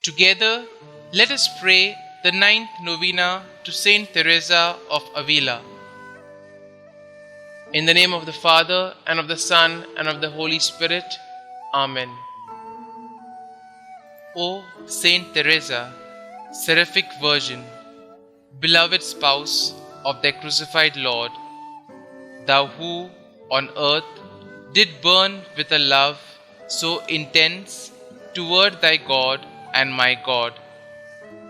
Together, let us pray the ninth novena to St Teresa of Avila. In the name of the Father, and of the Son, and of the Holy Spirit. Amen. O Saint Teresa, seraphic Virgin, beloved spouse of their crucified Lord, thou who on earth did burn with a love so intense toward thy God and my God,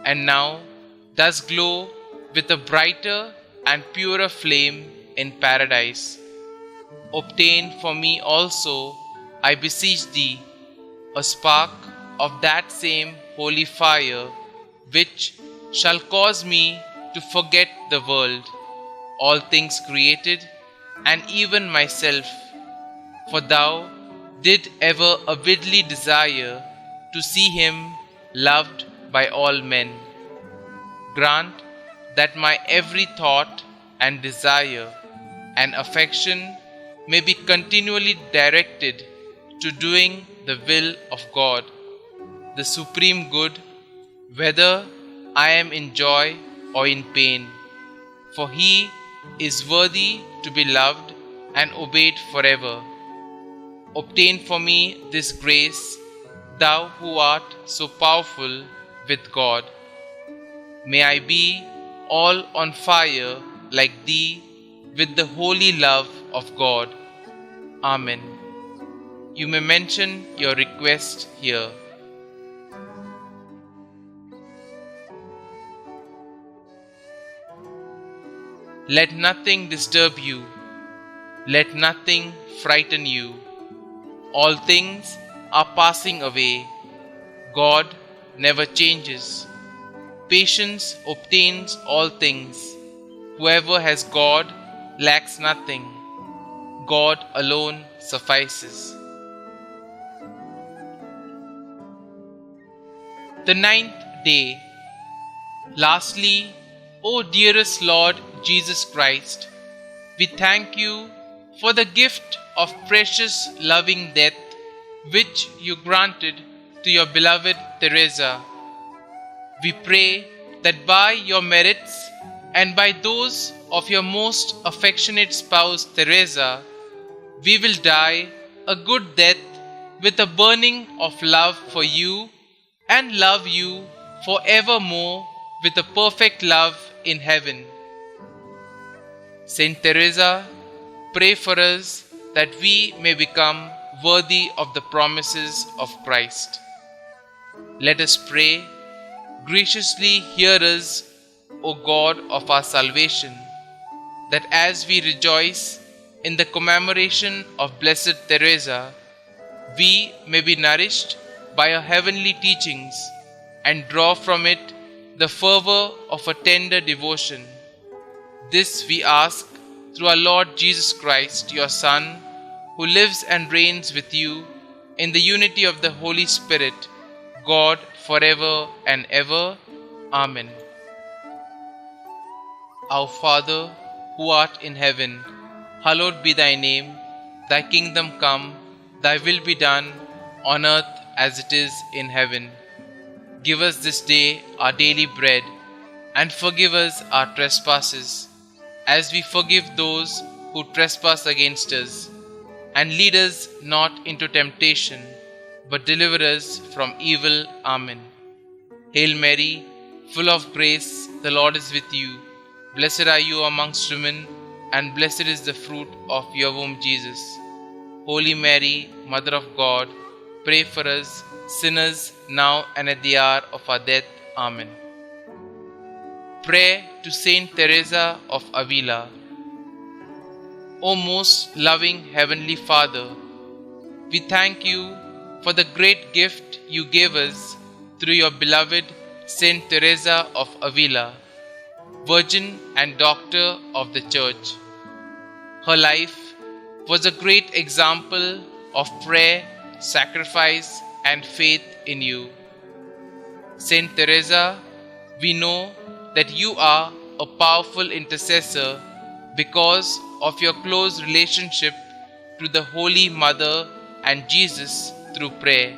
and now does glow with a brighter and purer flame in paradise. Obtain for me also, I beseech thee, a spark of that same holy fire, which shall cause me to forget the world, all things created, and even myself, for thou did ever avidly desire to see him loved by all men. Grant that my every thought and desire and affection may be continually directed to doing the will of God, the supreme good, whether I am in joy or in pain, for he is worthy to be loved and obeyed forever. Obtain for me this grace, thou who art so powerful with God. May I be all on fire like thee with the holy love of God. Amen. You may mention your request here. Let nothing disturb you. Let nothing frighten you. All things are passing away. God never changes. Patience obtains all things. Whoever has God lacks nothing. God alone suffices. The ninth day. Lastly, O dearest Lord Jesus Christ, we thank you for the gift of precious loving death which you granted to your beloved Teresa. We pray that by your merits and by those of your most affectionate spouse Teresa, we will die a good death with a burning of love for you and love you forevermore with a perfect love in heaven. Saint Teresa, pray for us that we may become worthy of the promises of Christ. Let us pray. Graciously hear us, O God of our salvation, that as we rejoice in the commemoration of Blessed Teresa, we may be nourished by her heavenly teachings and draw from it the fervor of a tender devotion. This we ask through our Lord Jesus Christ, your Son, who lives and reigns with you in the unity of the Holy Spirit, God, forever and ever. Amen. Our Father, who art in heaven, hallowed be thy name. Thy kingdom come, thy will be done, on earth as it is in heaven. Give us this day our daily bread, and forgive us our trespasses, as we forgive those who trespass against us. And lead us not into temptation, but deliver us from evil. Amen. Hail Mary, full of grace, the Lord is with you. Blessed are you amongst women, and blessed is the fruit of your womb, Jesus. Holy Mary, Mother of God, pray for us sinners now and at the hour of our death. Amen. Prayer to St Teresa of Avila. O most loving Heavenly Father, we thank you for the great gift you gave us through your beloved St Teresa of Avila, Virgin and Doctor of the Church. Her life was a great example of prayer, sacrifice, and faith in you. Saint Teresa, we know that you are a powerful intercessor because of your close relationship to the Holy Mother and Jesus through prayer.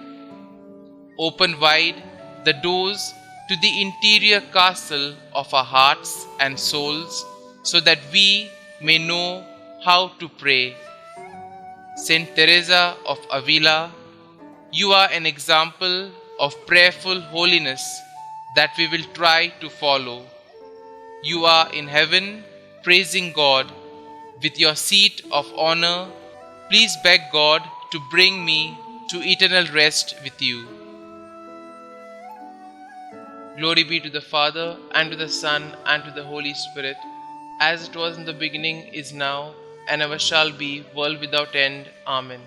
Open wide the doors to the interior castle of our hearts and souls so that we may know how to pray. St Teresa of Avila, you are an example of prayerful holiness that we will try to follow. You are in heaven praising God with your seat of honor. Please beg God to bring me to eternal rest with you. Glory be to the Father, and to the Son, and to the Holy Spirit, as it was in the beginning, is now, and ever shall be, world without end. Amen.